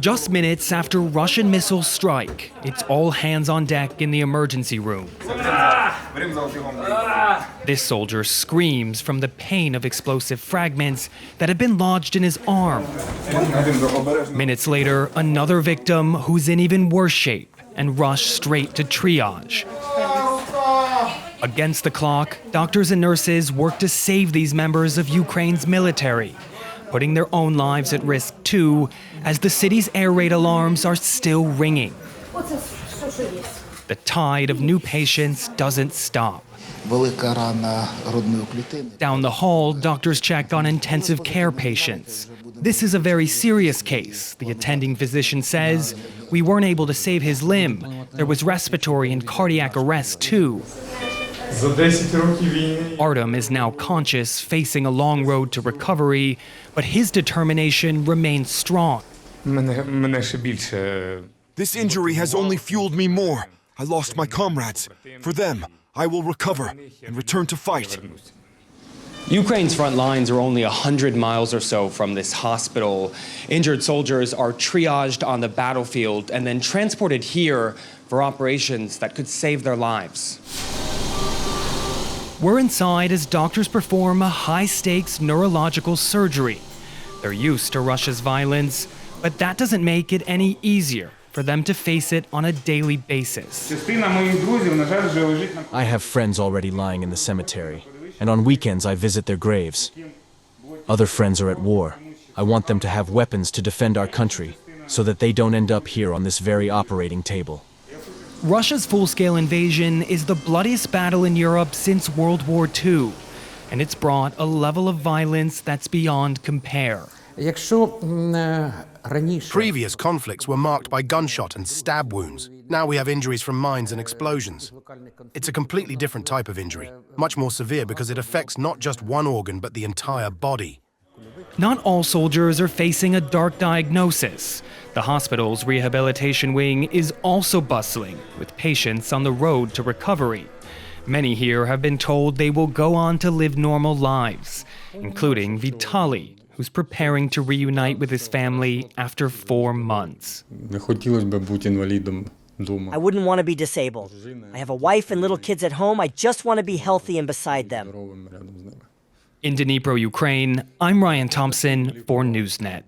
Just minutes after Russian missiles strike, it's all hands on deck in the emergency room. This soldier screams from the pain of explosive fragments that have been lodged in his arm. Minutes later, another victim who's in even worse shape and rushed straight to triage. Against the clock, doctors and nurses work to save these members of Ukraine's military, putting their own lives at risk too, as the city's air raid alarms are still ringing. The tide of new patients doesn't stop. Down the hall, doctors check on intensive care patients. This is a very serious case, the attending physician says. We weren't able to save his limb. There was respiratory and cardiac arrest too. Artem is now conscious, facing a long road to recovery, but his determination remains strong. This injury has only fueled me more. I lost my comrades. For them, I will recover and return to fight. Ukraine's front lines are only 100 miles or so from this hospital. Injured soldiers are triaged on the battlefield and then transported here for operations that could save their lives. We're inside as doctors perform a high-stakes neurological surgery. They're used to Russia's violence, but that doesn't make it any easier for them to face it on a daily basis. I have friends already lying in the cemetery, and on weekends I visit their graves. Other friends are at war. I want them to have weapons to defend our country, so that they don't end up here on this very operating table. Russia's full-scale invasion is the bloodiest battle in Europe since World War II, and it's brought a level of violence that's beyond compare. Previous conflicts were marked by gunshot and stab wounds. Now we have injuries from mines and explosions. It's a completely different type of injury, much more severe because it affects not just one organ but the entire body. Not all soldiers are facing a dark diagnosis. The hospital's rehabilitation wing is also bustling with patients on the road to recovery. Many here have been told they will go on to live normal lives, including Vitaly, who's preparing to reunite with his family after 4 months. I wouldn't want to be disabled. I have a wife and little kids at home. I just want to be healthy and beside them. In Dnipro, Ukraine, I'm Ryan Thompson for Newsnet.